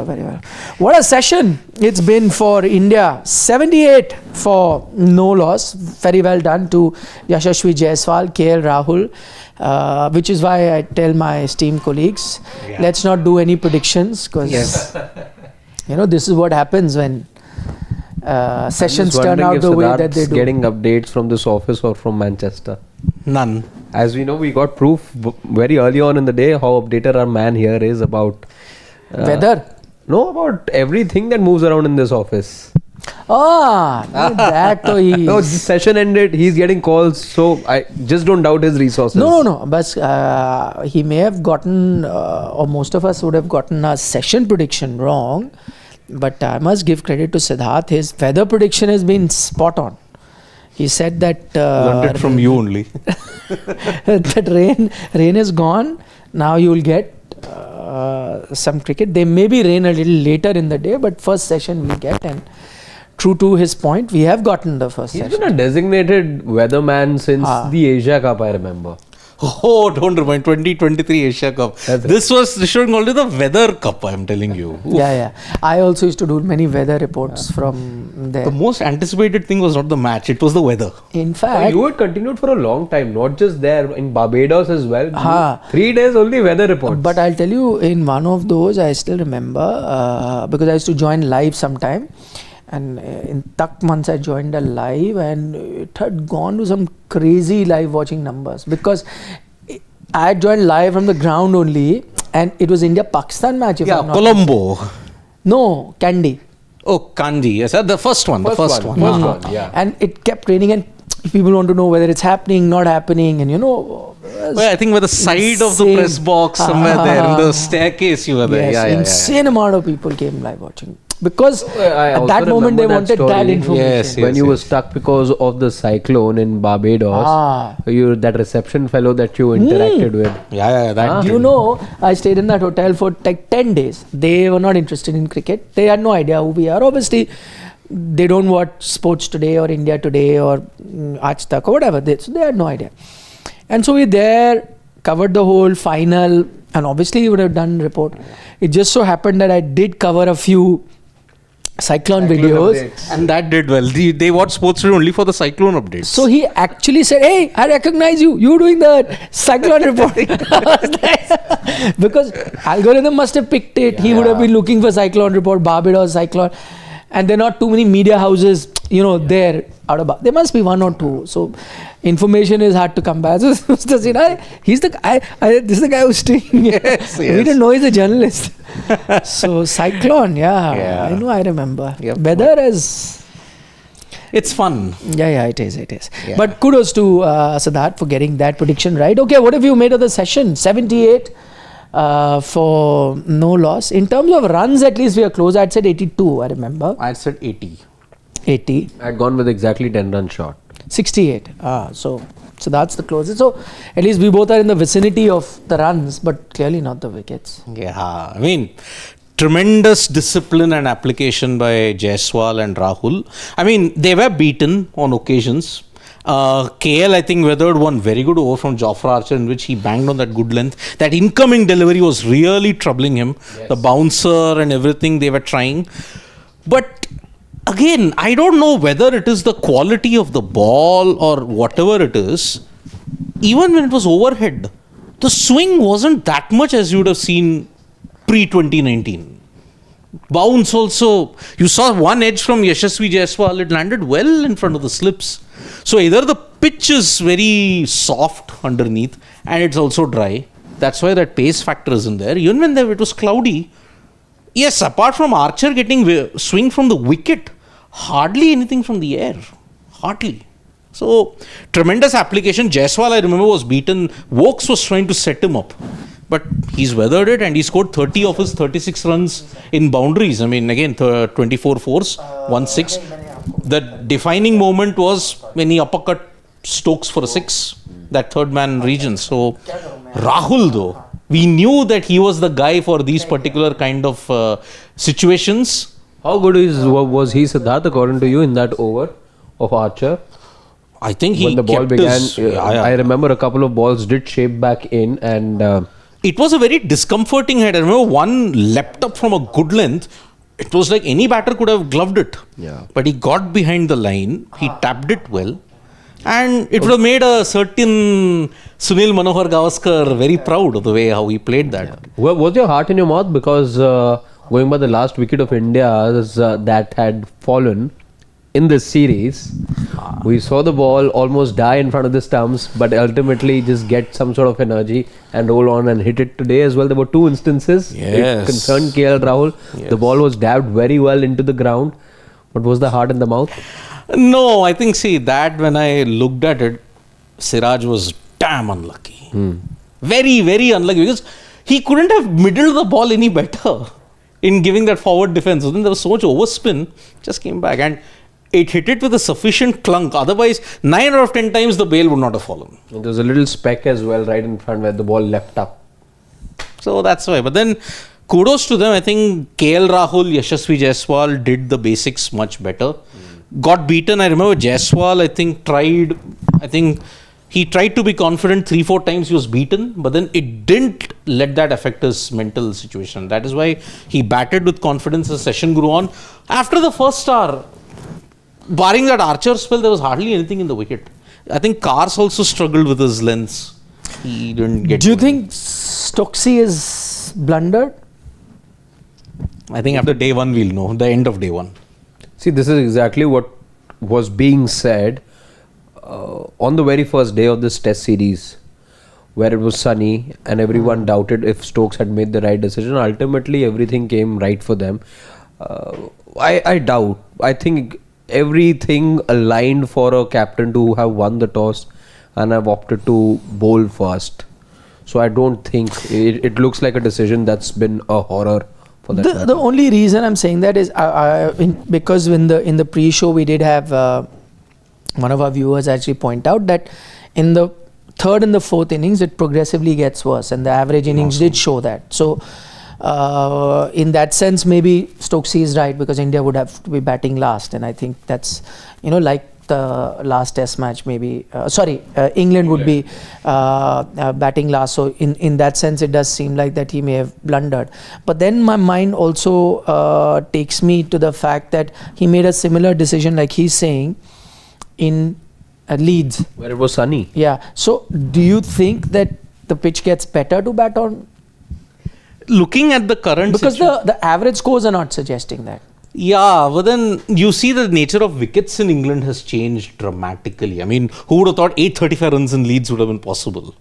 very well. What a session it's been for India. 78 for no loss. Very well done to YASHASVI, Jaiswal, KL, Rahul. Which is why I tell my esteemed colleagues, let's not do any predictions, because this is what happens when sessions turn out the way that they do. Getting updates from this office or from Manchester? None. As we know, we got proof very early on in the day how updated our man here is about weather. No, about everything that moves around in this office. That no, this session ended. He's getting calls, so I just don't doubt his resources. No. But he may have gotten, or most of us would have gotten a session prediction wrong. But I must give credit to Siddharth. His weather prediction has been spot on. He said that learned it from you only. that rain is gone. Now you will get some cricket. There may be rain a little later in the day, but first session we get. And true to his point, we have gotten the first session. He's been a designated weatherman since the Asia Cup, I remember. Oh, don't remind 2023 Asia Cup. This was Rishabh called it the weather cup, I'm telling you. Oof. Yeah. I also used to do many weather reports from there. The most anticipated thing was not the match, it was the weather. In fact, you had continued for a long time, not just there, in Barbados as well. 3 days only weather reports. But I'll tell you, in one of those, I still remember, because I used to join live sometime. And in Tak months I joined a live, and it had gone to some crazy live watching numbers, because I had joined live from the ground only, and it was India-Pakistan match. Colombo. No, Kandy. Oh, Kandy. Yes, the first one. First one, yeah. And it kept raining, and people want to know whether it's happening, not happening, and I think by the side of the press box somewhere there, in the staircase you were there. Yes, insane amount of people came live watching. Because at that moment they wanted that information. When you were stuck because of the cyclone in Barbados, that reception fellow that you interacted with. I stayed in that hotel for like 10 days. They were not interested in cricket. They had no idea who we are. Obviously, they don't watch Sports Today or India Today or AajTak or whatever. So they had no idea. And so we there, covered the whole final, and obviously you would have done report. It just so happened that I did cover a few cyclone videos updates. And that did well. They watched Sports Today only for the cyclone updates. So he actually said, "Hey, I recognize you. You're doing the cyclone report." Because algorithm must have picked it. He would have been looking for cyclone report, Barbados cyclone, and there are not too many media houses, there out of. There must be one or two. So information is hard to come by. So he's the guy. This is the guy who's staying. Yes. We didn't know he's a journalist. So cyclone, I know, I remember. Yep. Weather is. It's fun. Yeah, it is. Yeah. But kudos to Siddharth for getting that prediction right. Okay, what have you made of the session? 78 for no loss. In terms of runs, at least we are close. I'd said 82, I remember. I'd said 80. 80. I'd gone with exactly 10 runs short. 68. So that's the closest. So at least we both are in the vicinity of the runs, but clearly not the wickets. Yeah, I mean, tremendous discipline and application by Jaiswal and Rahul. I mean, they were beaten on occasions. KL, I think, weathered one very good over from Jofra Archer in which he banged on that good length. That incoming delivery was really troubling him. Yes. The bouncer and everything they were trying. But again, I don't know whether it is the quality of the ball or whatever it is. Even when it was overhead, the swing wasn't that much as you would have seen pre-2019. Bounce also, you saw one edge from YASHASVI Jaiswal, it landed well in front of the slips. So either the pitch is very soft underneath and it's also dry. That's why that pace factor is in there. Even when it was cloudy, yes, apart from Archer getting swing from the wicket, hardly anything from the air. Hardly. So, tremendous application. Jaiswal, I remember, was beaten. Wokes was trying to set him up. But he's weathered it and he scored 30 of his 36 runs in boundaries. I mean, again, 24 fours, 1-6. The defining moment was when he uppercut Stokes for a 6, that third man region. So, Rahul though, we knew that he was the guy for these particular kind of situations. How good was he, Siddharth, according to you, in that over of Archer? I think he when the ball began, I remember a couple of balls did shape back in, and it was a very discomforting head. I remember one leapt up from a good length. It was like any batter could have gloved it. Yeah. But he got behind the line. He tapped it well. And it would have made a certain Sunil Manohar Gavaskar very proud of the way how he played that. Yeah. Was your heart in your mouth? Because going by the last wicket of India that had fallen in this series, we saw the ball almost die in front of the stumps, but ultimately just get some sort of energy and roll on and hit it today as well. There were two instances. Yes. It concerned KL Rahul. Yes. The ball was dabbed very well into the ground. But was the heart in the mouth? No, I think, that when I looked at it, Siraj was damn unlucky. Very, very unlucky because he couldn't have middled the ball any better in giving that forward defense. So then there was so much overspin, just came back and it hit it with a sufficient clunk. Otherwise, 9 out of 10 times the bail would not have fallen. And there was a little speck as well right in front where the ball leapt up. So that's why. But then kudos to them. I think KL Rahul, Yashasvi Jaiswal did the basics much better. Got beaten. I remember Jaiswal, he tried to be confident 3-4 times. He was beaten, but then it didn't let that affect his mental situation. That is why he batted with confidence as session grew on. After the first hour, barring that Archer spell, there was hardly anything in the wicket. I think Kars also struggled with his lengths. He didn't get. Do you think Stokes is blundered? I think after day one we'll know. The end of day one. See, this is exactly what was being said on the very first day of this test series, where it was sunny and everyone doubted if Stokes had made the right decision. Ultimately, everything came right for them. I doubt. I think everything aligned for a captain to have won the toss and have opted to bowl first. So I don't think it looks like a decision that's been a horror. The only reason I'm saying that is because in the pre-show we did have one of our viewers actually point out that in the third and the fourth innings it progressively gets worse, and the average innings did show that. So in that sense maybe Stokesy is right, because India would have to be batting last, and I think that's like the last test match maybe England would be batting last, so in that sense it does seem like that he may have blundered. But then my mind also takes me to the fact that he made a similar decision, like he's saying, in Leeds, where it was sunny. Yeah, so do you think that the pitch gets better to bat on? Looking at the current because the average scores are not suggesting that. Yeah, but then you see the nature of wickets in England has changed dramatically. I mean, who would have thought 835 runs in Leeds would have been possible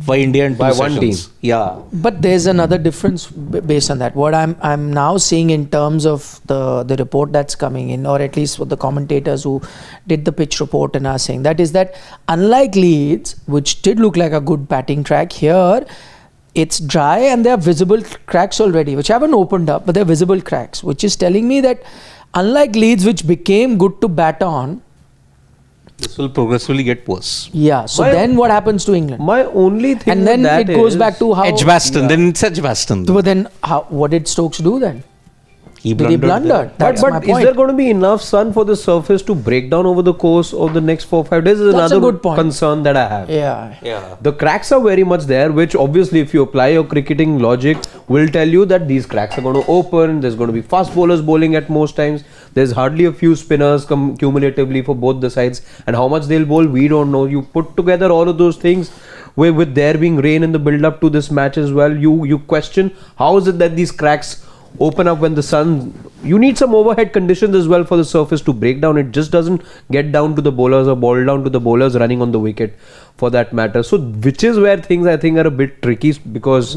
by India and by one team? Yeah, but there's another difference based on that. What I'm now seeing in terms of the report that's coming in, or at least what the commentators who did the pitch report and are saying, that is that unlike Leeds, which did look like a good batting track, here it's dry and there are visible cracks already, which haven't opened up, but they're visible cracks, which is telling me that unlike Leeds, which became good to bat on, this will progressively get worse. Yeah, so then what happens to England? My only thing, and then it goes back to how Edgbaston, then it's Edgbaston. But then what did Stokes do then? He blundered. That's my point. Is there going to be enough sun for the surface to break down over the course of the next 4-5 days? Is That's another a good point. concern that I have. Yeah. The cracks are very much there, which obviously if you apply your cricketing logic will tell you that these cracks are going to open. There's going to be fast bowlers bowling at most times. There's hardly a few spinners cumulatively for both the sides, and how much they'll bowl we don't know. You put together all of those things with there being rain in the build up to this match as well. You question how is it that these cracks open up when the sun. You need some overhead conditions as well for the surface to break down. It just doesn't get down to the bowlers or ball down to the bowlers running on the wicket for that matter. So which is where things I think are a bit tricky, because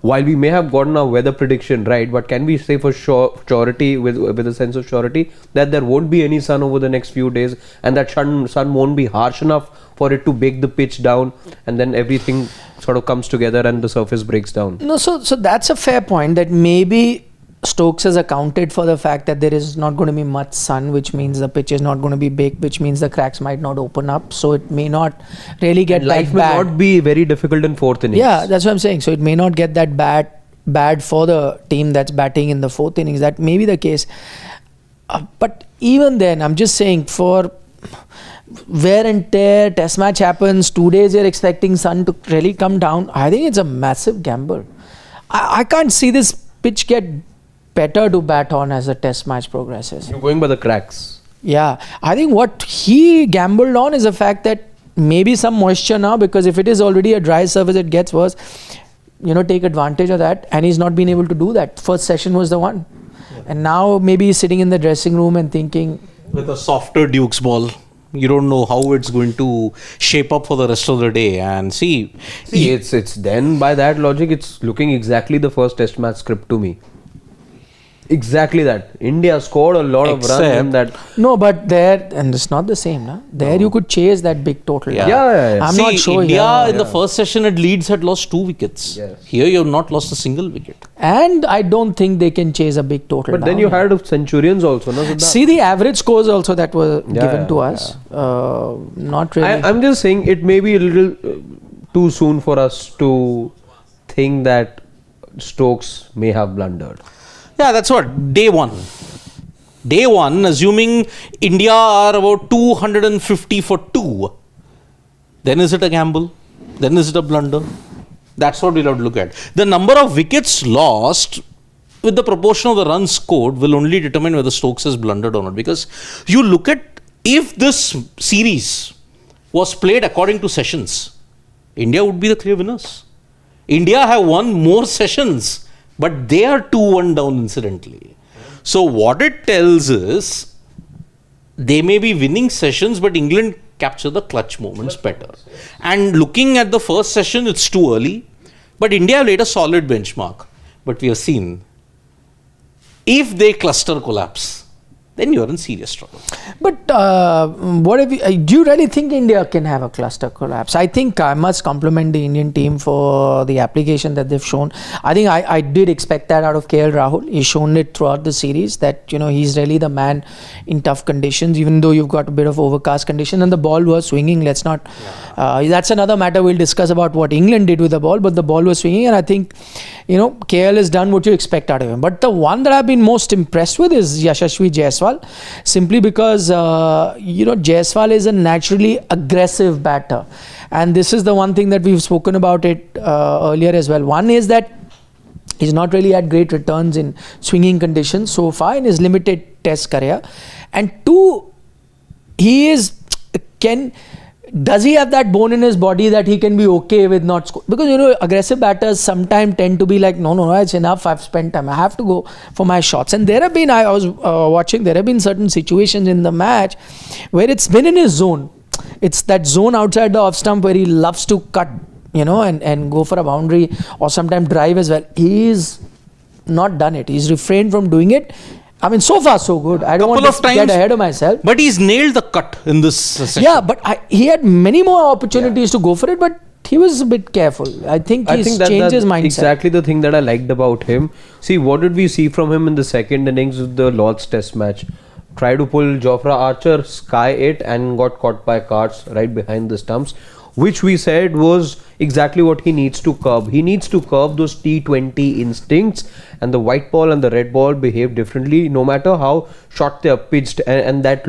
while we may have gotten our weather prediction right, but can we say for surety with a sense of surety that there won't be any sun over the next few days, and that sun won't be harsh enough for it to bake the pitch down, and then everything sort of comes together and the surface breaks down? No, so that's a fair point, that maybe Stokes has accounted for the fact that there is not going to be much sun, which means the pitch is not going to be baked, which means the cracks might not open up, so it may not really get life that bad. May not be very difficult in fourth innings. Yeah, that's what I'm saying. So it may not get that bad for the team that's batting in the fourth innings. That may be the case. But even then, I'm just saying, for wear and tear, test match happens, 2 days you're expecting sun to really come down. I think it's a massive gamble. I can't see this pitch get better to bat on as the test match progresses. You're going by the cracks. Yeah, I think what he gambled on is the fact that maybe some moisture now, because if it is already a dry surface, it gets worse. Take advantage of that, and he's not been able to do that. First session was the one. And now maybe he's sitting in the dressing room and thinking, with a softer Duke's ball, you don't know how it's going to shape up for the rest of the day. And see, it's then by that logic, it's looking exactly the first test match script to me. Exactly that. India scored a lot of runs in that. No, but there, and it's not the same, na? There you could chase that big total. Yeah. I'm not sure. India in the first session at Leeds had lost 2 wickets. Yes. Here you have not lost a single wicket. And I don't think they can chase a big total. But then you had Centurions also, no? See the average scores also that were given to us. Not really. I'm just saying it may be a little too soon for us to think that Stokes may have blundered. Yeah, that's what. Day one, assuming India are about 250 for 2, then is it a gamble? Then is it a blunder? That's what we'll have to look at. The number of wickets lost with the proportion of the runs scored will only determine whether Stokes has blundered or not. Because you look at, if this series was played according to sessions, India would be the clear winners. India have won more sessions, but they are 2-1 down incidentally. So what it tells is, they may be winning sessions, but England capture the clutch moments better. And looking at the first session, it's too early. But India laid a solid benchmark. But we have seen, if they cluster collapse, then you are in serious trouble. But do you really think India can have a cluster collapse? I think I must compliment the Indian team for the application that they've shown. I think I did expect that out of KL Rahul. He's shown it throughout the series that he's really the man in tough conditions, even though you've got a bit of overcast condition and the ball was swinging. Let's not. That's another matter. We'll discuss about what England did with the ball, but the ball was swinging, and I think KL has done what you expect out of him. But the one that I've been most impressed with is YASHASVI Jaiswal, simply because Jaiswal is a naturally aggressive batter, and this is the one thing that we've spoken about it earlier as well. One is that he's not really had great returns in swinging conditions so far in his limited test career, and two, does he have that bone in his body that he can be okay with not score? Because aggressive batters sometimes tend to be like, no, it's enough, I've spent time, I have to go for my shots. And there have been, I was watching, there have been certain situations in the match where it's been in his zone. It's that zone outside the off stump where he loves to cut, and go for a boundary or sometimes drive as well. He's not done it. He's refrained from doing it. I mean, so far so good. I don't want to get ahead of myself. But he's nailed the cut in this session. Yeah, but he had many more opportunities to go for it, but he was a bit careful. I think he's changed his mindset. Exactly the thing that I liked about him. See, what did we see from him in the second innings of the Lord's Test match? Tried to pull Jofra Archer, sky it, and got caught by cards right behind the stumps, which we said was exactly what he needs to curb. He needs to curb those T20 instincts, and the white ball and the red ball behave differently no matter how short they are pitched, and that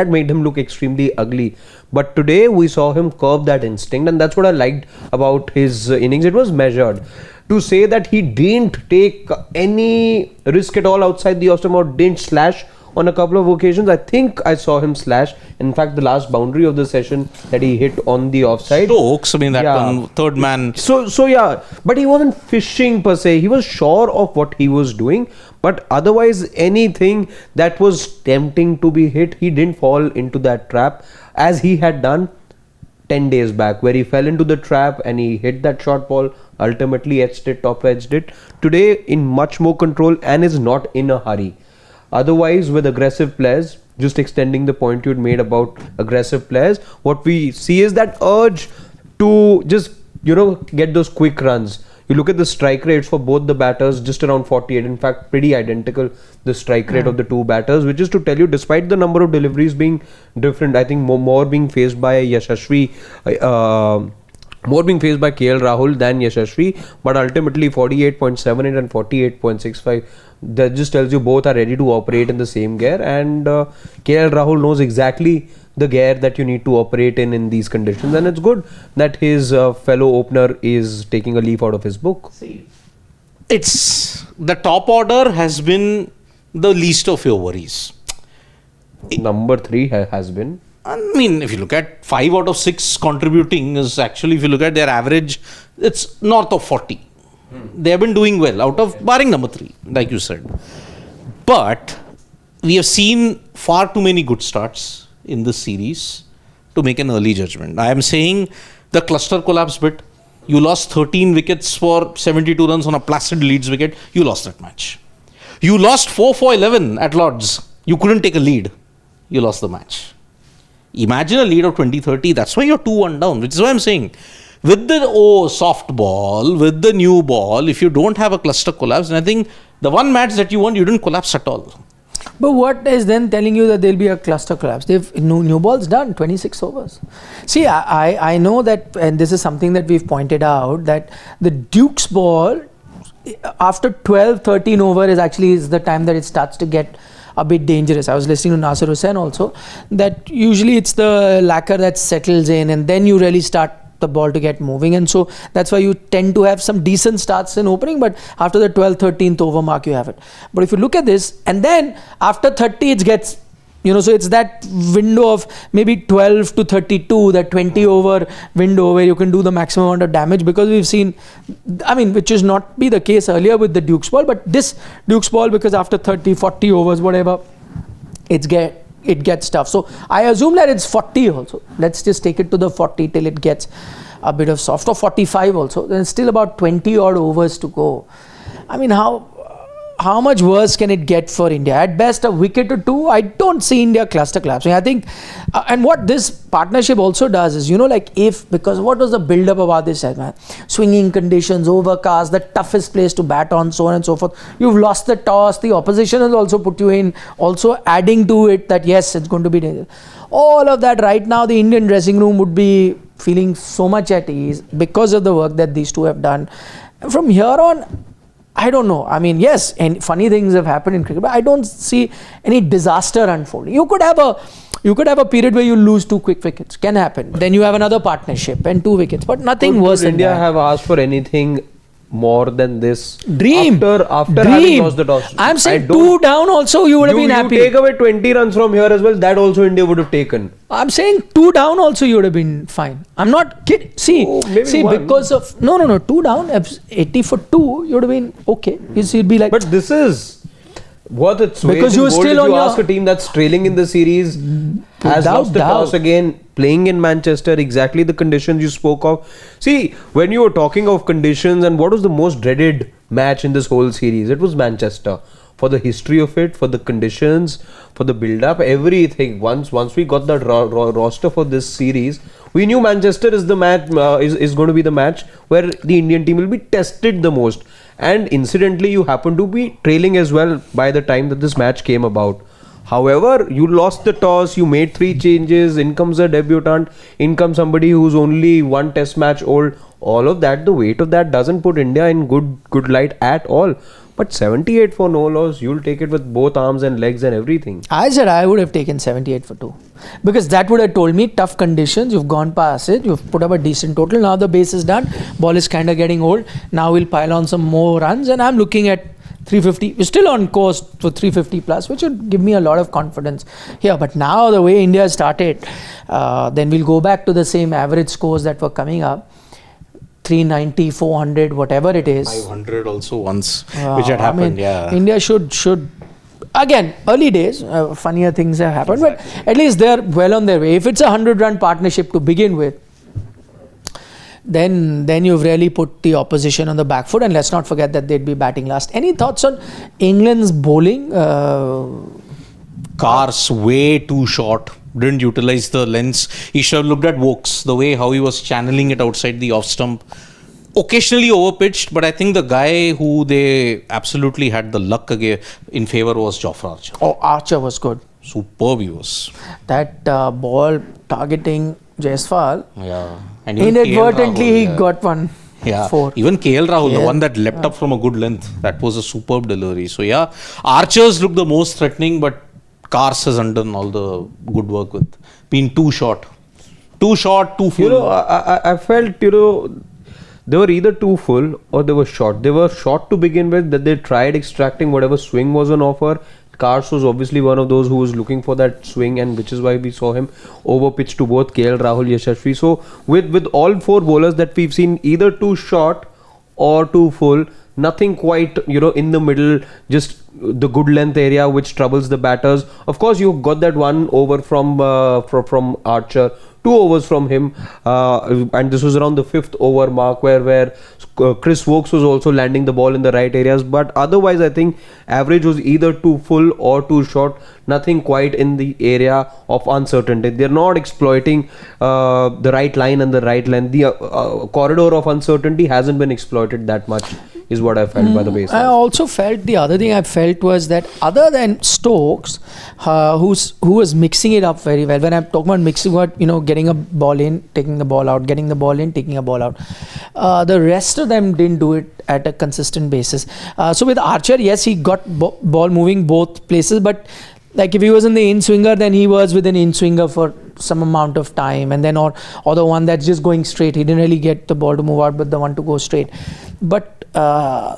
made him look extremely ugly. But today we saw him curb that instinct, and that's what I liked about his innings. It was measured. To say that he didn't take any risk at all outside the off stump or didn't slash on a couple of occasions, I think I saw him slash. In fact, the last boundary of the session that he hit on the offside. Stokes, I mean, that one, third man. So yeah, but he wasn't fishing per se. He was sure of what he was doing. But otherwise, anything that was tempting to be hit, he didn't fall into that trap as he had done 10 days back, where he fell into the trap and he hit that short ball, ultimately top edged it. Today, in much more control and is not in a hurry. Otherwise, with aggressive players, just extending the point you'd made about aggressive players, what we see is that urge to just, get those quick runs. You look at the strike rates for both the batters, just around 48. In fact, pretty identical, the strike rate of the two batters, which is to tell you, despite the number of deliveries being different, I think more being faced by YASHASVI, more being faced by KL Rahul than YASHASVI, but ultimately 48.78 and 48.65. That just tells you both are ready to operate in the same gear, and KL Rahul knows exactly the gear that you need to operate in these conditions, and it's good that his fellow opener is taking a leaf out of his book. It's the top order has been the least of your worries. Number 3 has been. I mean, if you look at 5 out of 6 contributing is actually, if you look at their average, it's north of 40. They have been doing well out of barring number 3, like you said. But we have seen far too many good starts in this series to make an early judgment. I am saying the cluster collapse bit. You lost 13 wickets for 72 runs on a placid Leeds wicket. You lost that match. You lost 4 for 11 at Lord's. You couldn't take a lead. You lost the match. Imagine a lead of 20-30. That's why you're 2-1 down, which is why I'm saying with the soft ball, with the new ball, if you don't have a cluster collapse, and I think the one match that you won, you didn't collapse at all. But what is then telling you that there'll be a cluster collapse? They've new ball's done 26 overs. See, I know that, and this is something that we've pointed out, that the Duke's ball after 12-13 over is the time that it starts to get a bit dangerous. I was listening to Nasir Hussain also, that usually it's the lacquer that settles in and then you really start the ball to get moving, and so that's why you tend to have some decent starts in opening, but after the 12th-13th over mark you have it. But if you look at this, and then after 30 it gets, so it's that window of maybe 12 to 32, that 20 over window where you can do the maximum amount of damage, because we've seen, which is not be the case earlier with the Duke's ball, but this Duke's ball, because after 30, 40 overs, whatever, it gets tough. So I assume that it's 40 also. Let's just take it to the 40 till it gets a bit of soft, or 45 also. Then it's still about 20 odd overs to go. How much worse can it get for India? At best, a wicket or 2. I don't see India cluster collapsing. I think, and what this partnership also does is, because what was the build-up about this segment? Swinging conditions, overcast, the toughest place to bat on, so on and so forth. You've lost the toss. The opposition has also put you in, also adding to it that yes, it's going to be dangerous. All of that right now, the Indian dressing room would be feeling so much at ease because of the work that these two have done. And from here on, I don't know. Yes, and funny things have happened in cricket, but I don't see any disaster unfolding. You could have a period where you lose 2 quick wickets. Can happen. Then you have another partnership and 2 wickets, but nothing worse than India that. have asked for anything more than this? Dream. After having lost the toss. I'm saying 2 down also you would have been happy. You take away 20 runs from here as well, that also India would have taken. I'm saying 2 down also you would have been fine. I'm not kidding. See, because of... No, 2 down, 80 for 2, you would have been okay. You'd be like... But this is worth its weight because in you gold. still if you ask a team that's trailing in the series, has lost the toss again, playing in Manchester, exactly the conditions you spoke of. See, when you were talking of conditions and what was the most dreaded match in this whole series, it was Manchester. For the history of it, for the conditions, for the build-up, everything. Once we got that roster for this series, we knew Manchester is the match is going to be the match where the Indian team will be tested the most. And incidentally, you happen to be trailing as well by the time that this match came about. However, you lost the toss, you made 3 changes, in comes a debutant, in comes somebody who's only 1 test match old. All of that, the weight of that doesn't put India in good light at all. But 78 for no loss, you'll take it with both arms and legs and everything. I said I would have taken 78 for 2. Because that would have told me tough conditions, you've gone past it, you've put up a decent total, now the base is done, ball is kind of getting old, now we'll pile on some more runs, and I'm looking at 350. We're still on course for 350 plus, which would give me a lot of confidence here. But now the way India started, then we'll go back to the same average scores that were coming up. 390, 400, whatever it is. 500 also once, which had happened, India should again, early days, funnier things have happened, but at least they're well on their way. If it's a 100-run partnership to begin with, then you've really put the opposition on the back foot, and let's not forget that they'd be batting last. Any thoughts on England's bowling? Cars way too short. Didn't utilize the lens. He should have looked at Vokes, the way how he was channeling it outside the off stump. Occasionally overpitched, but I think the guy who they absolutely had the luck again in favour was Jofra Archer. Oh, Archer was good. Superb he was. That ball targeting Jaiswal. Yeah. And inadvertently he got one. Yeah, 4. Even KL Rahul, the one that leapt up from a good length, that was a superb delivery. So yeah, Archers looked the most threatening, but Cars has undone all the good work with being too short. Too short, too full. You know, I felt, they were either too full or they were short. They were short to begin with, that they tried extracting whatever swing was on offer. Cars was obviously one of those who was looking for that swing, and which is why we saw him over pitch to both KL, Rahul, YASHASVI. So with all four bowlers that we've seen, either too short or too full, nothing quite, in the middle, just the good length area which troubles the batters. Of course, you got that one over from Archer, 2 overs from him, and this was around the 5th over mark where Chris Stokes was also landing the ball in the right areas. But otherwise, I think average was either too full or too short. Nothing quite in the area of uncertainty. They're not exploiting the right line and the right length. The corridor of uncertainty hasn't been exploited that much, is what I felt by the baseline. I also felt, the other thing I felt was that other than Stokes, who was mixing it up very well. When I'm talking about mixing, getting a ball in, taking the ball out, getting the ball in, taking a ball out. The rest of them didn't do it at a consistent basis. So with Archer, yes, he got ball moving both places, but like if he was in the in-swinger, then he was with an in-swinger for some amount of time, and then or the one that's just going straight. He didn't really get the ball to move out, but the one to go straight. But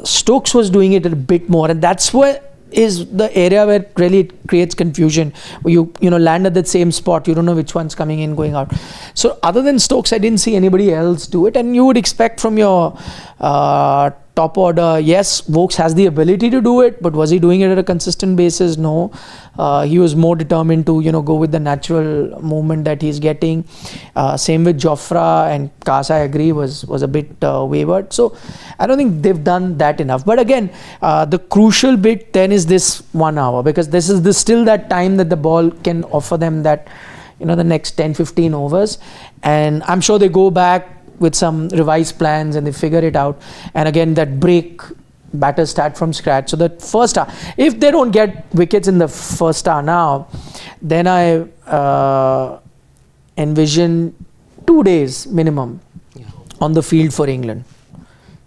Stokes was doing it a bit more, and that's where is the area where really it creates confusion. You land at that same spot, you don't know which one's coming in, going out. So other than Stokes, I didn't see anybody else do it, and you would expect from your top order, yes, Vokes has the ability to do it, but was he doing it at a consistent basis? No. He was more determined to go with the natural movement that he's getting. Same with Jofra and Kas, I agree, was a bit wayward. So I don't think they've done that enough. But again, the crucial bit then is this 1 hour, because this is still that time that the ball can offer them that the next 10-15 overs, and I'm sure they go back with some revised plans and they figure it out. And again, that break, batters start from scratch. So that first hour, if they don't get wickets in the first hour now, then I envision 2 days minimum on the field for England.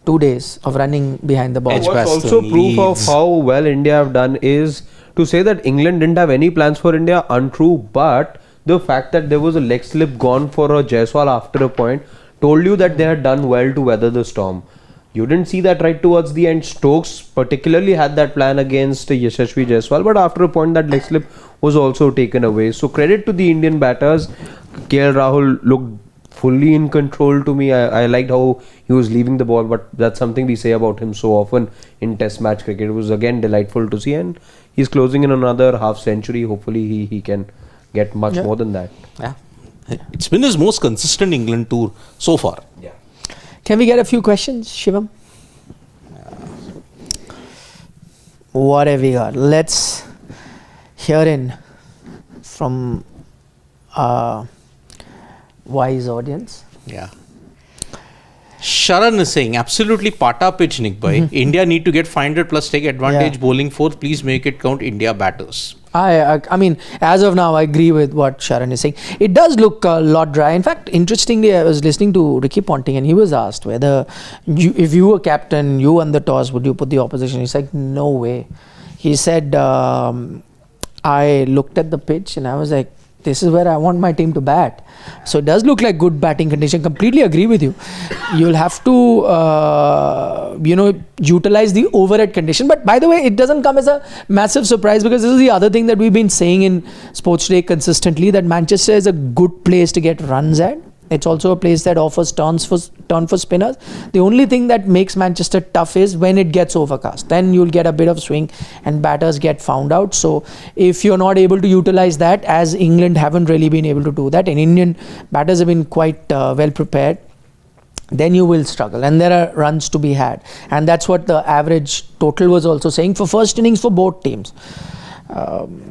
2 days of running behind the ball. What's also proof of how well India have done is to say that England didn't have any plans for India, untrue. But the fact that there was a leg slip gone for a Jaiswal after a point told you that they had done well to weather the storm. You didn't see that right towards the end. Stokes particularly had that plan against YASHASVI Jaiswal, but after a point that leg slip was also taken away. So credit to the Indian batters. KL Rahul looked fully in control to me. I liked how he was leaving the ball, but that's something we say about him so often in test match cricket. It was again delightful to see, and he's closing in another half century. Hopefully he can get much more than that. Yeah. It's been his most consistent England tour so far. Yeah. Can we get a few questions, Shivam? What have we got? Let's hear in from our wise audience. Yeah. Sharan is saying, absolutely pata pitch, Nick bhai. India need to get 500 plus take advantage bowling fourth. Please make it count India batters. I mean, as of now, I agree with what Sharan is saying. It does look a lot dry. In fact, interestingly, I was listening to Ricky Ponting, and he was asked whether, if you were captain, you won the toss, would you put the opposition? He's like, no way. He said, I looked at the pitch and I was like, this is where I want my team to bat. So it does look like good batting condition. Completely agree with you. You'll have to, utilize the overhead condition. But by the way, it doesn't come as a massive surprise, because this is the other thing that we've been saying in Sports Day consistently, that Manchester is a good place to get runs at. It's also a place that offers turn for spinners. The only thing that makes Manchester tough is when it gets overcast. Then you'll get a bit of swing and batters get found out. So if you're not able to utilize that, as England haven't really been able to do that, and Indian batters have been quite well prepared, then you will struggle, and there are runs to be had. And that's what the average total was also saying for first innings for both teams.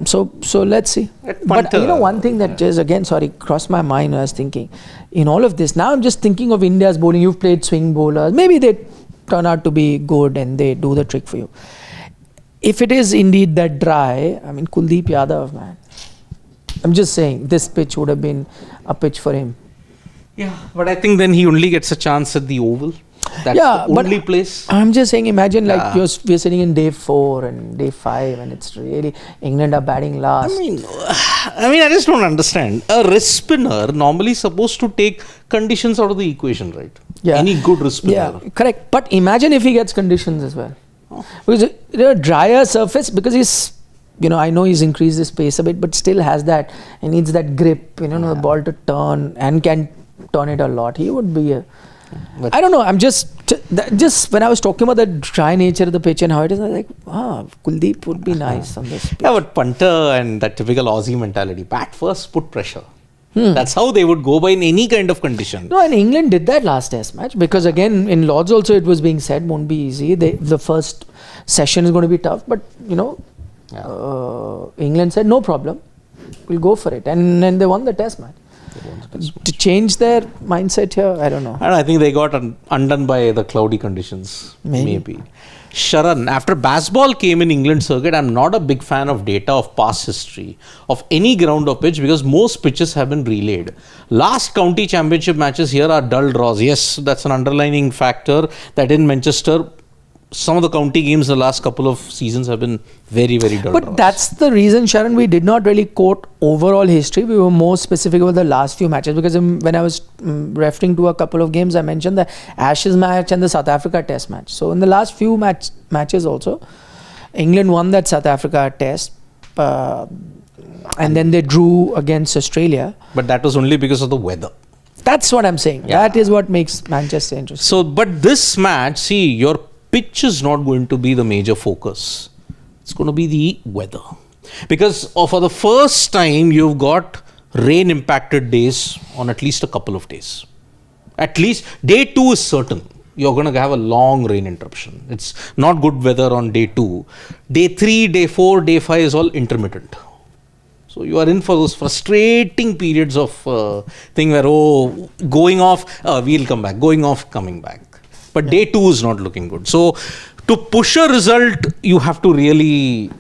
So let's see. But one thing that just again, crossed my mind when I was thinking in all of this. Now I'm just thinking of India's bowling. You've played swing bowlers. Maybe they turn out to be good and they do the trick for you. If it is indeed that dry, I mean, Kuldeep Yadav, man. I'm just saying this pitch would have been a pitch for him. Yeah, but I think then he only gets a chance at the Oval. That's the only place. I'm just saying, imagine like we're sitting in day 4 and day 5 and it's really England are batting last. I just don't understand. A wrist spinner normally supposed to take conditions out of the equation, right? Yeah. Any good wrist spinner. Yeah, correct. But imagine if he gets conditions as well. Because drier surface, because he's, I know he's increased his pace a bit, but still has that, he needs that grip, the ball to turn and can turn it a lot. He would be I don't know, I'm just when I was talking about the dry nature of the pitch and how it is, I was like, Kuldeep would be nice on this pitch. Yeah, but punter and that typical Aussie mentality, bat first, put pressure. That's how they would go by in any kind of condition. No, and England did that last test match, because again in Lords also it was being said won't be easy. The first session is going to be tough, but England said no problem, we'll go for it, and then they won the test match. To change their mindset here, I don't know. I think they got undone by the cloudy conditions. Maybe. Sharan, after baseball came in England circuit, I'm not a big fan of data of past history of any ground or pitch, because most pitches have been relayed. Last county championship matches here are dull draws. Yes, that's an underlining factor that in Manchester, some of the county games the last couple of seasons have been very, very dull. But that's the reason, Sharan, we did not really quote overall history. We were more specific about the last few matches, because when I was referring to a couple of games, I mentioned the Ashes match and the South Africa test match. So in the last few matches also, England won that South Africa test and then they drew against Australia. But that was only because of the weather. That's what I'm saying. Yeah. That is what makes Manchester interesting. So, but this match, see, your pitch is not going to be the major focus. It's going to be the weather. Because for the first time, you've got rain impacted days on at least a couple of days. At least day 2 is certain. You're going to have a long rain interruption. It's not good weather on day 2. Day 3, day 4, day 5 is all intermittent. So you are in for those frustrating periods of thing where, going off, we'll come back, going off, coming back. But day 2 is not looking good. So to push a result, you have to really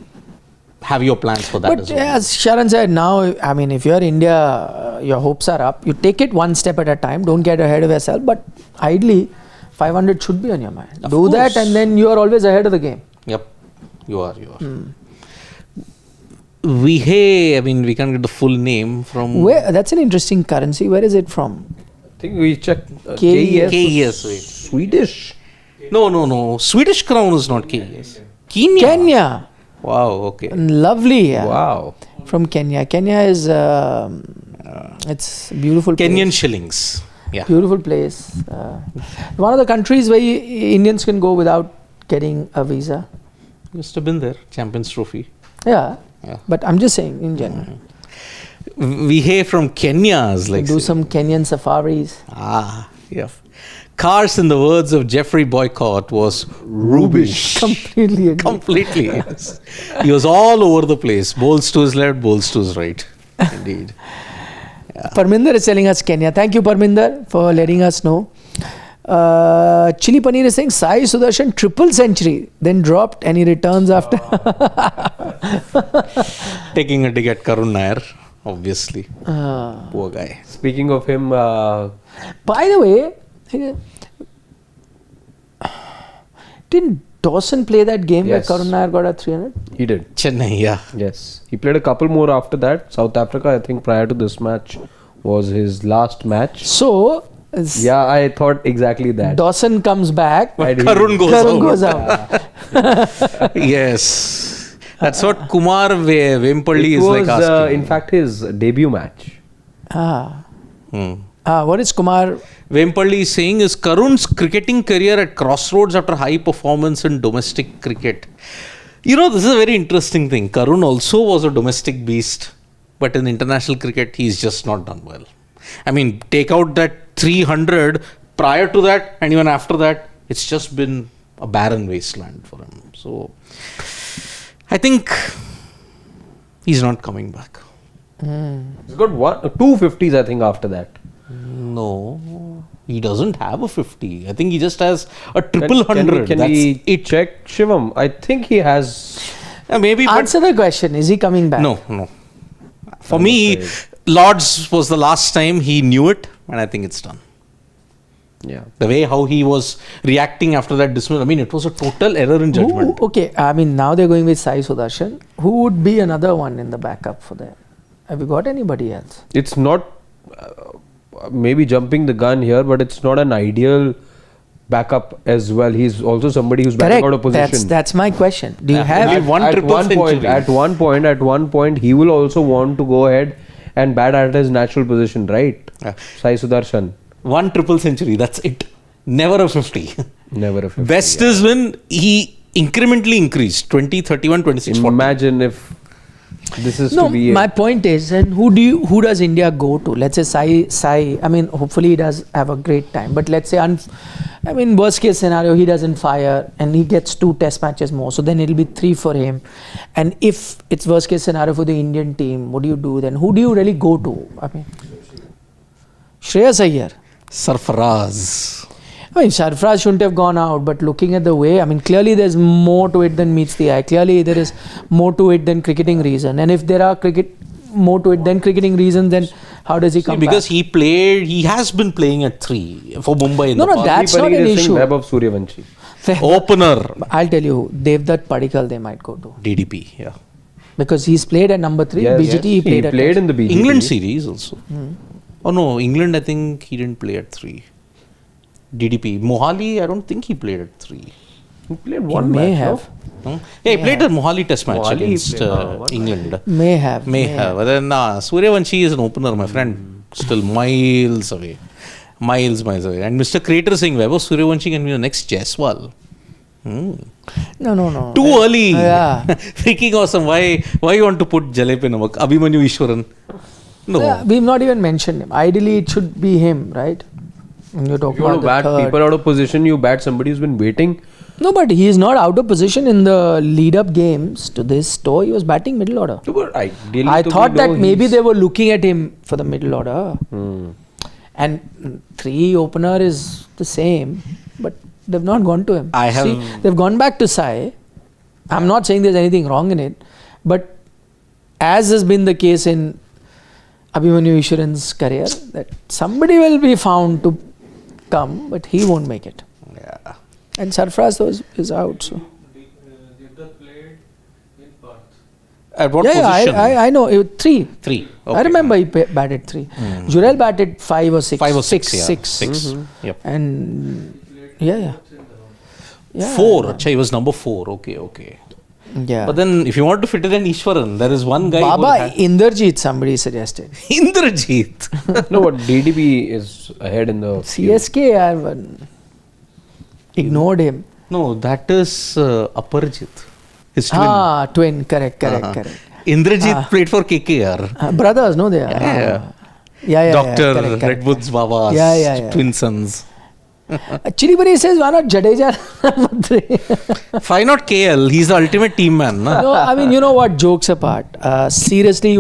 have your plans for that as well. As Sharan said, now, if you're India, your hopes are up. You take it one step at a time. Don't get ahead of yourself. But ideally, 500 should be on your mind. Of Do course. that and then you are always ahead of the game. Yep, you are. Vihe, we can't get the full name from... Where? That's an interesting currency. Where is it from? I think we checked KES. Swedish. No. Swedish crown is not KES. Kenya. Wow, okay. Lovely. Yeah. Wow. From Kenya. Kenya is it's beautiful place. Kenyan shillings. Yeah. Beautiful place. One of the countries where Indians can go without getting a visa. Must have been there. Champions Trophy. Yeah. But I'm just saying in general. Vihe from Kenya is like... Do some Kenyan safaris. Yeah. Cars, in the words of Jeffrey Boycott, was rubbish. Completely agree. Completely. Yes. He was all over the place. Bowls to his left, bowls to his right. Indeed. Yeah. Parminder is telling us Kenya. Thank you, Parminder, for letting us know. Chili Paneer is saying Sai Sudarshan triple century, then dropped and he returns after. Taking a dig at Karun Nair, obviously. Poor guy. Speaking of him... By the way, didn't Dawson play that game where Karun Nair got a 300? He did. Chennai, yeah. Yes. He played a couple more after that. South Africa, I think prior to this match, was his last match. So... Yeah, I thought exactly that. Dawson comes back. Karun goes out. Yes. That's what Kumar Vempalli is like asking. It was, in fact, his debut match. What is Kumar? Vempalli is saying is Karun's cricketing career at crossroads after high performance in domestic cricket. This is a very interesting thing. Karun also was a domestic beast, but in international cricket, he's just not done well. Take out that 300, prior to that and even after that, it's just been a barren wasteland for him. So, I think he's not coming back. He's got 250s, I think, after that. No, he doesn't have a 50. I think he just has a triple 100. Can we check Shivam? I think he has... maybe. Answer the question. Is he coming back? No. For me, Lords was the last time he knew it, and I think it's done. Yeah. The way how he was reacting after that dismissal, I mean, it was a total error in judgment. Okay, I mean, now they're going with Sai Sudarshan. Who would be another one in the backup for them? Have you got anybody else? It's not maybe jumping the gun here, but it's not an ideal backup as well. He's also somebody who's batting out of position. That's my question. Do you have Only one triple century. At one point, he will also want to go ahead and bat at his natural position, right? Sai Sudarshan. One triple century, that's it. Never a 50. Never a 50. Best is when he incrementally increased 20, 31, 26, 40. Imagine if this is no, to be. My point is, and who does India go to? Let's say Sai. I mean, hopefully he does have a great time. But let's say, I mean, worst case scenario, he doesn't fire and he gets 2 test matches more. So then it'll be 3 for him. And if it's worst case scenario for the Indian team, what do you do then? Who do you really go to? I mean, Shreyas Iyer. Sarfaraz. I mean, Sarfaraz shouldn't have gone out, but looking at the way, I mean, clearly there's more to it than meets the eye. Clearly there is more to it than cricketing reason. And if there are more to it than cricketing reasons, then how does he come because back? he has been playing at 3 for Mumbai in the past. That's not an issue. Web of Suryavanshi. Opener. I'll tell you, Devdutt Padikkal they might go to. DDP, yeah. Because he's played at number 3. Yes, BGT he played at in the BGT. England series also. Oh no, England I think he didn't play at 3. DDP. Mohali, I don't think he played at 3. He played He one may match, have. Yeah, he played a Mohali test match Mohali against played, England. May have. But then Suryavanshi is an opener, my friend. Still miles away. Miles away. And Mr. Creator saying, Web of Suryavanshi can be the next Jaiswal. No. Too early. Yeah. Freaking awesome. Why you want to put Jalepe Namak? Abhimanyu Ishwaran. No. Yeah, we've not even mentioned him. Ideally, it should be him, right? You're talking If you want to about bat people out of position, you bat somebody who's been waiting. No, but he is not out of position in the lead-up games to this tour. He was batting middle order. I thought that maybe they were looking at him for the middle order. And 3 opener is the same, but they've not gone to him. They've gone back to Sai. I'm not saying there's anything wrong in it, but as has been the case in Abhimanyu Ishwaran's career, that somebody will be found to come, but he won't make it. Yeah. And Sarfaraz is out. So. At what position? I know. 3. 3. I remember he batted 3. Jurel batted 5 or 6. 5 or 6. 6. Yep. And 4. Achha, he was number 4. Okay. Yeah. But then if you want to fit it in Ishwaran, there is one guy. Baba Inderjeet, somebody suggested. Inderjeet. No, but DDP is ahead in the CSK ignored him. No, that is Aparjit. His twin. Twin. Correct. Indrajit played for KKR. Brothers, no, they are. Yeah. Dr. Redwood's Baba's twin sons. Actually, but he says, why not Jadeja? Why not KL? He's the ultimate team man. No, I mean, you know what, jokes apart. Seriously,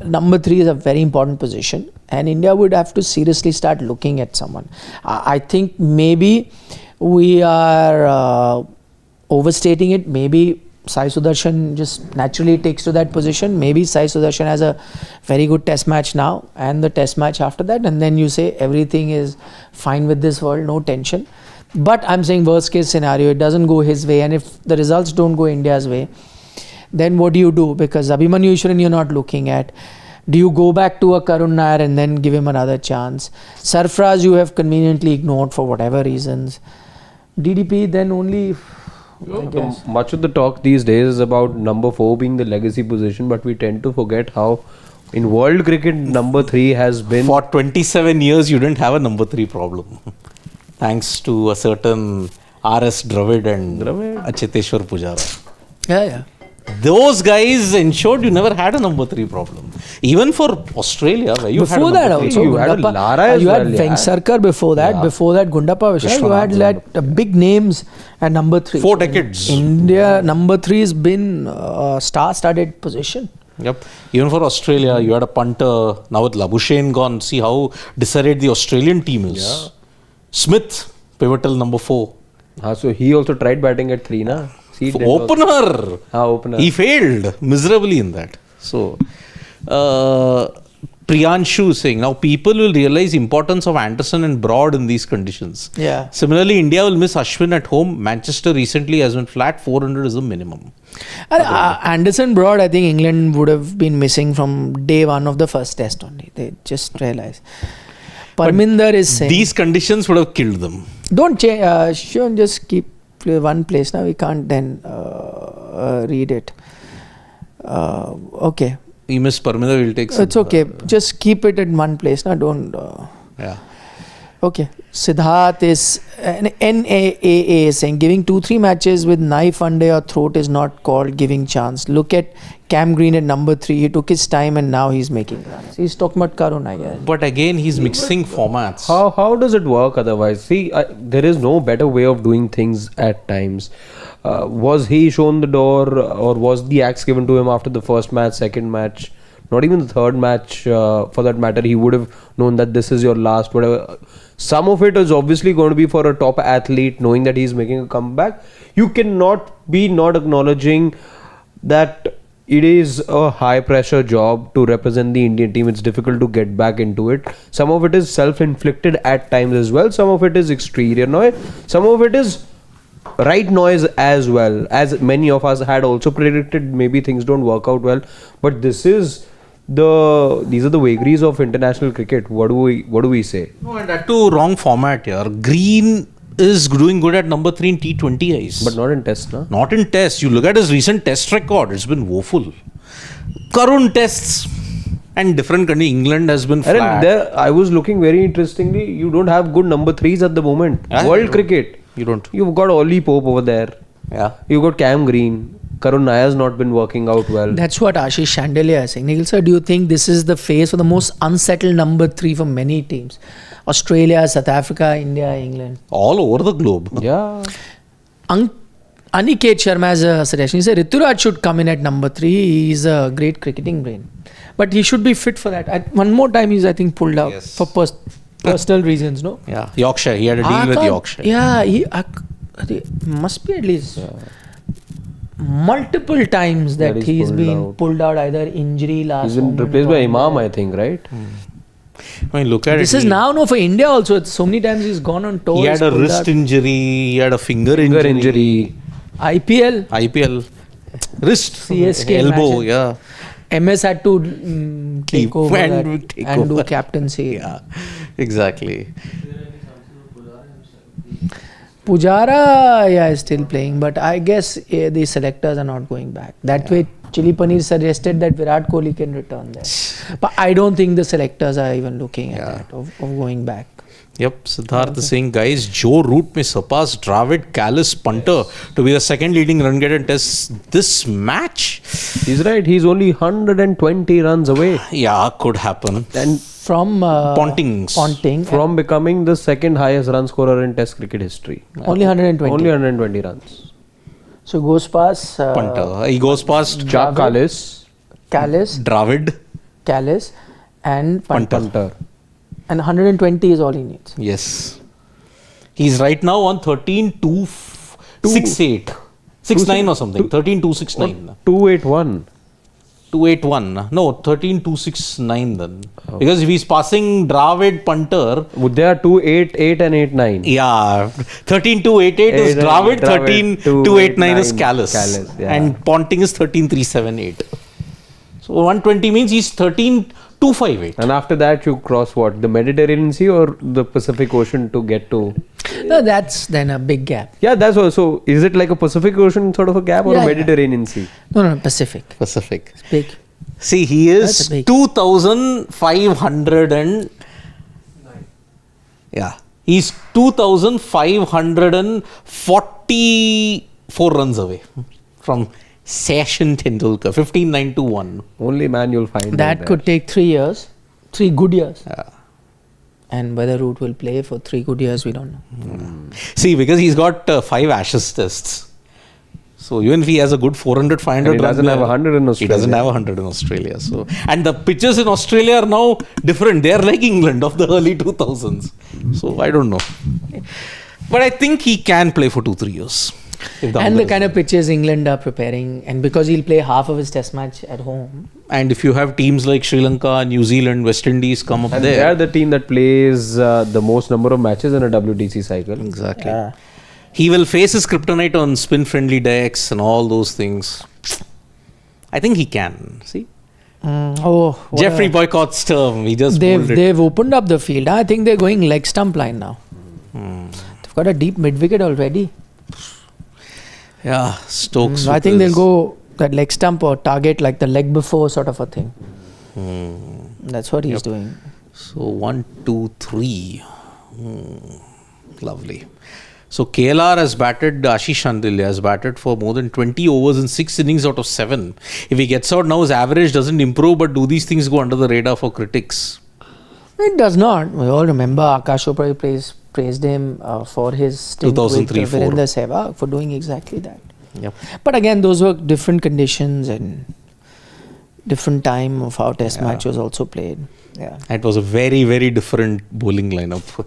number 3 is a very important position. And India would have to seriously start looking at someone. I think maybe we are overstating it. Maybe Sai Sudarshan just naturally takes to that position. Maybe Sai Sudarshan has a very good test match now and the test match after that, and then you say everything is fine with this world, no tension. But I'm saying worst case scenario, it doesn't go his way, and if the results don't go India's way, then what do you do? Because Abhimanyu Ishwaran you're not looking at. Do you go back to a Karun Nair and then give him another chance? Sarfaraz you have conveniently ignored for whatever reasons. DDP then only... Much of the talk these days is about number 4 being the legacy position, but we tend to forget how in world cricket number 3 has been. For 27 years you didn't have a number 3 problem. Thanks to a certain R.S. Dravid and Achyateshwar Pujara. Yeah. Those guys ensured you never had a number 3 problem. Even for Australia, where you before had that also, you had Lara as you well, had Vengsarkar before that. Before that, Gundappa Vishal. You had like big names at number 3. 4 decades. India number 3 has been a star-studded position. Yep. Even for Australia, you had a punter. Now with Labuschagne gone, see how disarrayed the Australian team is. Yeah. Smith, pivotal number 4. So he also tried batting at 3, na? Opener. Opener. He failed miserably in that. So, Priyanshu is saying, now people will realize importance of Anderson and Broad in these conditions. Yeah. Similarly, India will miss Ashwin at home. Manchester recently has been flat. 400 is the minimum. Anderson Broad, I think England would have been missing from day one of the first test only. They just realized. Parminder is saying... These conditions would have killed them. Don't change. Shouldn't just keep one place. Now we can't then read it. Okay. We miss Parminder, we'll take some. It's okay. Just keep it in one place. Now don't... Yeah. Okay. Siddharth is... NAAA is saying, giving 2-3 matches with knife under your throat is not called giving chance. Look at Cam Green at number 3. He took his time and now he's making runs. He's talking about Karun, I guess. But again, he's mixing formats. How does it work otherwise? See, there is no better way of doing things at times. Was he shown the door, or was the axe given to him after the first match, second match, not even the third match for that matter? He would have known that this is your last, whatever. Some of it is obviously going to be for a top athlete, knowing that he's making a comeback. You cannot be not acknowledging that it is a high pressure job to represent the Indian team. It's difficult to get back into it. Some of it is self-inflicted at times as well. Some of it is exterior noise. Some of it is right noise as well. As many of us had also predicted, maybe things don't work out well. But these are the vagaries of international cricket. What do we say? No, and that too wrong format here. Green is doing good at number 3 in T20 eyes. But not in test, no? Not in test. You look at his recent test record, it's been woeful. Karun tests and different country. England has been flat. And there, I was looking very interestingly, you don't have good number 3s at the moment. World cricket. You don't. You've got Ollie Pope over there. Yeah. You've got Cam Green. Karun Nair's not been working out well. That's what Ashish Chandelier is saying. Nikhil sir, do you think this is the phase for the most unsettled number 3 for many teams? Australia, South Africa, India, England. All over the globe. Yeah. Aniket Sharma has a suggestion. He said Rituraj should come in at number 3. He's a great cricketing brain. But he should be fit for that. One more time he's, I think, pulled out for personal reasons, no? Yeah. Yorkshire. He had a deal with Yorkshire. Yeah. He must be at least... multiple times that he's been pulled out, either injury last. He's been replaced by Imam, I think, right? I mean, look at this it. is now for India also. It's so many times he's gone on tours. He had a wrist injury. He had a finger injury. IPL. Wrist. CSK elbow. Imagine. Yeah. MS had to take over and do captaincy. Yeah. Exactly. Pujara, is still playing, but I guess the selectors are not going back. That way, Chili Paneer suggested that Virat Kohli can return there. But I don't think the selectors are even looking at that, of going back. Yep, Siddharth is saying, guys, Joe Root may surpass Dravid, Callis, Punter to be the second leading run getter in tests this match. He's right. He's only 120 runs away. Yeah, could happen. And from Ponting. From becoming the second highest run scorer in test cricket history. Only 120. Only 120 runs. So goes past Punter. He goes past Callis, Dravid, Callis and Punter. And 120 is all he needs. Yes. He's right now on 13,268. 69 or something. 13,269. 281. 281. No, 13,269 then. Oh. Because if he's passing Dravid, Punter. Would they are 288 and 89? Yeah. 13,288 is Dravid, 13,289 is Callis. Yeah. And Ponting is 13,378. So 120 means he's 13,258. And after that you cross what? The Mediterranean Sea or the Pacific Ocean to get to? No, that's then a big gap. Yeah, that's also. Is it like a Pacific Ocean sort of a gap or a Mediterranean Sea? No, Pacific. It's big. See, he is 2,509. Yeah. He's 2,544 runs away from Sachin Tendulkar. 15,921. Only man you'll find. That could take 3 years. 3 good years. Yeah. And whether Root will play for 3 good years, we don't know. See, because he's got 5 Ashes tests. So even if he has a good 400, 500 he doesn't have 100 in Australia. He doesn't have 100 in Australia. So, and the pitches in Australia are now different. They are like England of the early 2000s. So I don't know. But I think he can play for 2-3 years. And the kind of pitches England are preparing, and because he'll play half of his test match at home, And if you have teams like Sri Lanka, New Zealand, West Indies come up And they there. are the team that plays the most number of matches in a WTC cycle. Exactly. He will face his kryptonite on spin-friendly decks and all those things. I think he can. See? Jeffrey boycotts term. He just pulled it. They've opened up the field. I think they're going leg stump line now. They've got a deep mid wicket already. Yeah, Stokes. I think they'll go that leg stump or target like the leg before sort of a thing. That's what he's doing. So 1, 2, 3. Lovely. So KLR has batted, Ashish Chandilya has batted for more than 20 overs in 6 innings out of 7. If he gets out now, his average doesn't improve, but do these things go under the radar for critics? It does not. We all remember Akash Chopra praised him for his stint with 2003-04. Virender Sehwag for doing exactly that. Yep. But again, those were different conditions and different time of how Test match was also played. Yeah. It was a very, very different bowling lineup.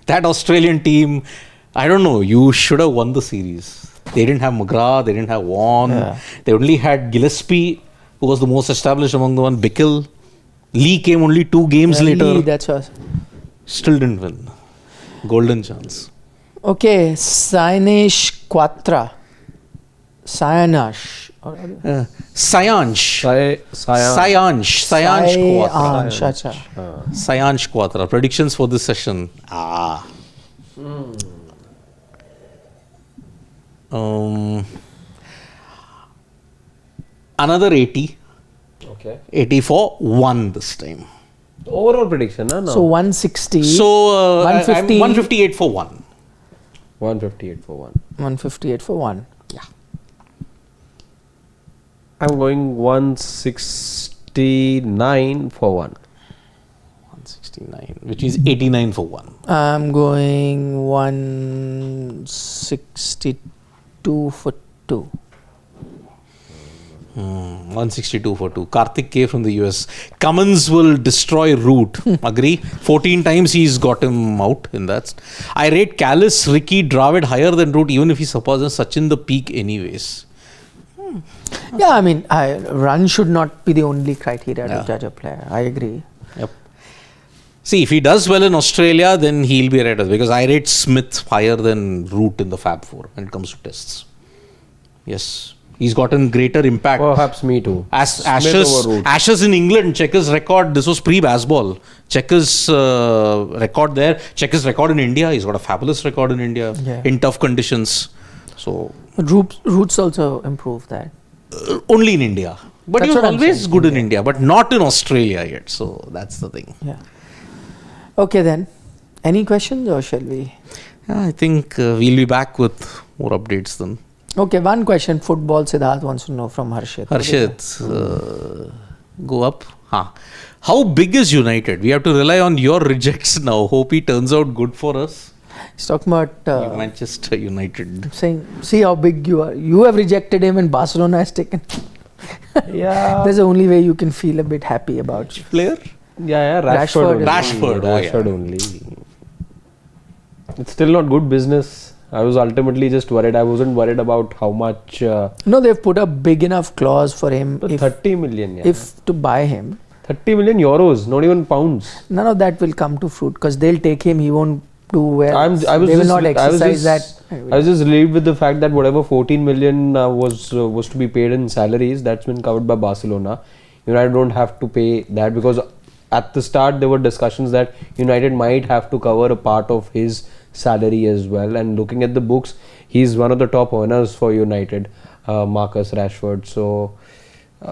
That Australian team, I don't know, you should have won the series. They didn't have McGrath, they didn't have Vaughan. Yeah. They only had Gillespie, who was the most established among the one. Bickle. Lee came only 2 games later. Lee, that's what. Still didn't win. Golden chance. Okay, Sainesh Quatra. Sayansh. Sayansh. Sayansh. Sayansh Quatra. Acha. Sayansh Quatra. Predictions for this session. Another 80. Okay. 80 for 1 this time. Overall prediction, no? So 160. So 150. 158 for 1. 158 for 1. 158 for 1. Yeah. I'm going 169 for 1. 169, which is 89 for 1. I'm going 162 for 2. 162 for 2. Karthik K from the US. Cummins will destroy Root. Agree? 14 times he's got him out in that. I rate Callis, Ricky, Dravid higher than Root, even if he surpasses Sachin the peak anyways. Yeah, I mean, run should not be the only criteria to judge a player. I agree. Yep. See, if he does well in Australia, then he'll be right. Because I rate Smith higher than Root in the Fab 4 when it comes to tests. Yes. He's gotten greater impact. Perhaps me too. Ashes in England, check his record. This was pre-Baseball. Check his record there. Check his record in India. He's got a fabulous record in India in tough conditions. So Roots also improved that. only in India. But That's he was what I'm always saying. good in India, but not in Australia yet. So that's the thing. Yeah. Okay then. Any questions or shall we? Yeah, I think we'll be back with more updates then. Okay, one question. Football Siddharth wants to know from Harshit. Harshit, go up. How big is United? We have to rely on your rejects now. Hope he turns out good for us. He's talking about Manchester United. saying, see how big you are. You have rejected him and Barcelona has taken. Yeah. That's the only way you can feel a bit happy about it. Player? Yeah, Rashford. Rashford, Rashford only. It's still not good business. I was ultimately just worried. I wasn't worried about how much. No, they've put a big enough clause for him. 30 million. Yeah. If to buy him. 30 million euros, not even pounds. None of that will come to fruit because they'll take him. He won't do well. I was they will not exercise that. I was just relieved with the fact that whatever 14 million was to be paid in salaries, that's been covered by Barcelona. United don't have to pay that because at the start there were discussions that United might have to cover a part of his salary as well. And looking at the books, he's one of the top earners for United, Marcus Rashford. So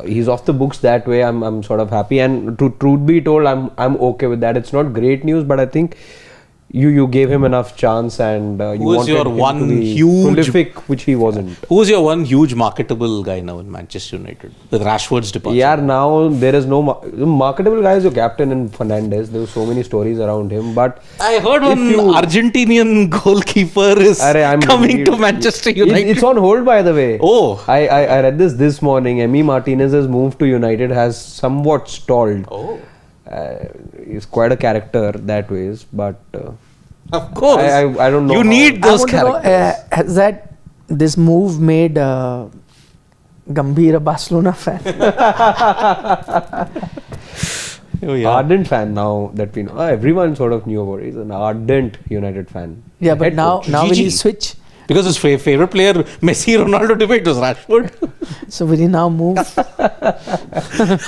he's off the books that way. I'm sort of happy. And to truth be told, I'm okay with that. It's not great news, but I think you gave him enough chance and you wanted your him one to be huge prolific, which he wasn't. Who's your one huge marketable guy now in Manchester United with Rashford's departure? Yeah, now there is no marketable guy is your captain in Fernandes. There were so many stories around him, but I heard one Argentinian goalkeeper is coming to Manchester United. It's on hold, by the way. Oh, I read this morning. Emi Martinez's move to United has somewhat stalled. Oh. He's quite a character that ways, but of course, I don't know. You need those I want to know, characters. has this move made Gambhir, a Barcelona fan. Oh, yeah. Ardent fan now that we know. Everyone sort of knew about it. He's an ardent United fan. Yeah, but Head now coach. will GG. he switch? Because his favorite player, Messi, Ronaldo debate was Rashford. So will he now move?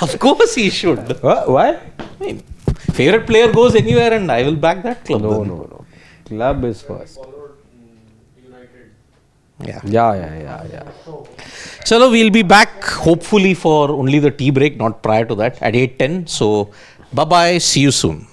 Of course he should. Why? I mean, favorite player goes anywhere and I will back that club. No, then. no. Club is first. Yeah. Yeah. Chalo, we'll be back hopefully for only the tea break, not prior to that, at 8:10. So, bye-bye. See you soon.